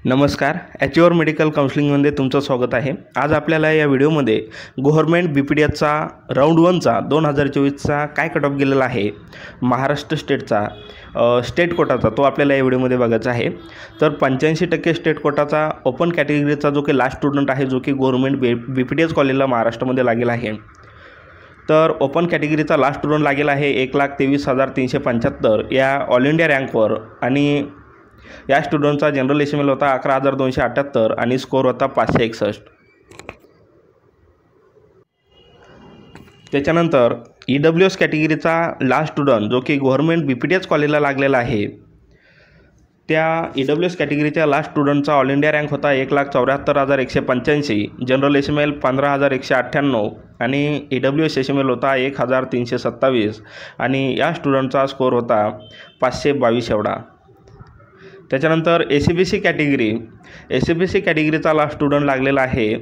नमस्कार, ॲच्युअर मेडिकल काउन्सिलिंगमध्ये तुमचं स्वागत आहे। आज आपल्याला या व्हिडिओमध्ये गव्हर्नमेंट BPDSचा राऊंड 1चा 2024चा काय कट ऑफ गेलेला आहे, महाराष्ट्र स्टेटचा स्टेट कोटाचा तो आपल्याला या व्हिडिओमध्ये बघायचा आहे। तर 85% स्टेट कोटाचा ओपन कॅटेगरीचा जो की लास्ट स्टुडंट आहे, जो की गव्हर्नमेंट BPDS कॉलेजला महाराष्ट्रामध्ये लागेल आहे। तर ओपन कॅटेगरीचा लास्ट स्टुडंट लागेल आहे 1,23,375 या ऑल इंडिया रँकवर आणि या स्टुडंटचा जनरल एसिमेल होता 11,278 आणि स्कोर होता 561। त्याच्यानंतर EWS कॅटेगरीचा लास्ट स्टुडंट जो की गव्हर्नमेंट BPDS कॉलेजला लागलेला आहे, त्या EWS कॅटेगरीच्या लास्ट स्टुडंटचा ऑल इंडिया रँक होता 1,74,185, जनरल एसिमेल 15,198 आणि EWS एसिमेल होता 1,327 आणि या स्टुडंटचा स्कोर होता 522 एवढा। त्याच्यानंतर ACBC कॅटेगरीचा लास्ट स्टुडंट लागलेला आहे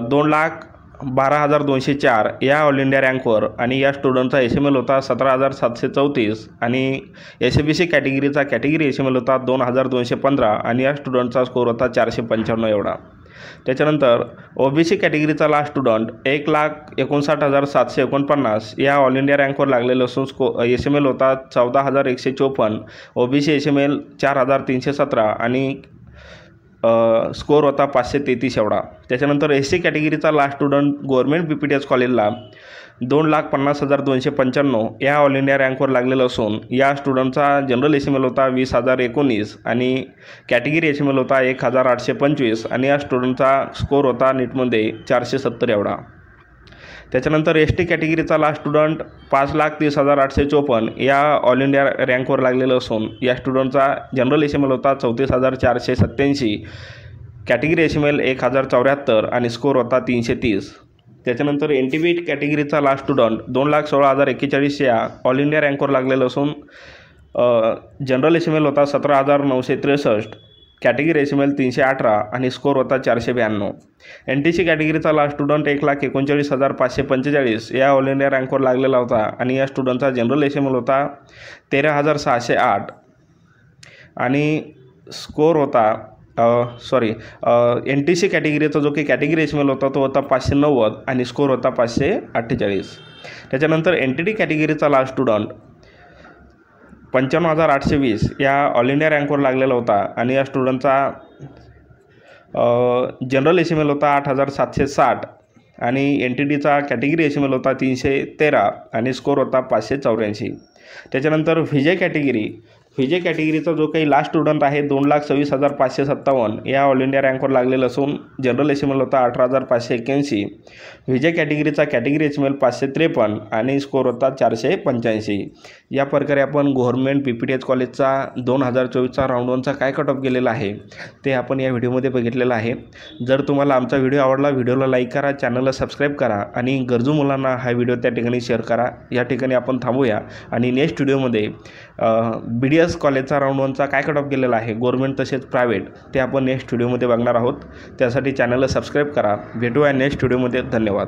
2,12,204 या ऑल इंडिया रँकवर आणि या स्टुडंटचा एसिमेल होता 17,734 आणि ACBC कॅटेगरीचा कॅटेगरी एसिमेल होता 2,215 आणि या स्टुडंटचा स्कोर होता 495 एवढा। त्याच्यानंतर OBC कॅटेगरीचा लास्ट स्टुडंट 1,59,749 या ऑल इंडिया रँकवर लागलेलं असून एसिमेल होता 14,154, OBC एसिमेल 4,317 आणि स्कोर होता 533 एवढा। त्याच्यानंतर SC कॅटेगरीचा लास्ट स्टुडंट गव्हर्नमेंट BPDS कॉलेजला 2,50,295 या ऑल इंडिया रँकवर लागलेलं असून या स्टुडंटचा जनरल एसिमेल होता 20,019 आणि कॅटेगरी एसिमेल होता 1,825 आणि या स्टुडंटचा स्कोर होता नीटमध्ये 470 एवढा। त्याच्यानंतर ST कॅटेगरीचा लास्ट स्टुडंट 5,30,854 या ऑल इंडिया रँकवर लागलेलं असून या स्टुडंटचा जनरल एसिमेल होता 34,487, कॅटेगरी एसिमेल 1,074 आणि स्कोर होता 330। त्याच्यानंतर NTB कॅटेगरीचा लास्ट स्टुडंट 2,16,041 या ऑल इंडिया रँकवर लागलेलं असून जनरल एसिमेल होता 17,963, कॅटेगरी एसिमेल 318 आणि स्कोर होता 492। NTC कॅटेगरीचा लास्ट स्टुडंट 1,39,545 या ऑल इंडिया रँकवर लागलेला होता आणि या स्टुडंटचा जनरल एसिमेल होता 13,608 आणि स्कोर होता NTC कॅटेगरीचा जो की कॅटेगरी एसिमेल होता तो होता 590 आणि स्कोर होता 548। त्याच्यानंतर NTD कॅटेगरीचा लास्ट स्टुडंट 55,820 या ऑल इंडिया रँकवर लागलेला होता आणि या स्टुडंटचा जनरल एसिमेल होता 8,760 आणि NTDचा कॅटेगरी एसिमेल होता 313 आणि स्कोर होता 584। त्याच्यानंतर VJ कॅटेगरीचा जो काही लास्ट स्टुडंट आहे 2,26,557 या ऑल इंडिया रँकवर लागलेलं असून जनरल एसिमेल होता 18,581, VJ कॅटेगरीचा कॅटेगरी एसिमेल 553 आणि स्कोर होता 485। या प्रकारे आपण गव्हर्नमेंट BPDS कॉलेजचा 2024चा राऊंड 1चा काय कट ऑफ गेलेला आहे ते आपण या व्हिडिओमध्ये बघितलेलं आहे। जर तुम्हाला आमचा व्हिडिओ आवडला, व्हिडिओला लाईक करा, चॅनलला सबस्क्राईब करा आणि गरजू मुलांना हा व्हिडिओ त्या ठिकाणी शेअर करा। या ठिकाणी आपण थांबूया आणि नेक्स्ट व्हिडिओमध्ये BDS कॉलेजचा राऊंड 1चा काय कट ऑफ गेलेला आहे गव्हर्नमेंट तसेच प्रायव्हेट ते आपण नेक्स्ट व्हिडिओमध्ये बघणार आहोत। त्यासाठी चॅनलला सबस्क्राईब करा। भेटूया नेक्स्ट व्हिडिओमध्ये। धन्यवाद।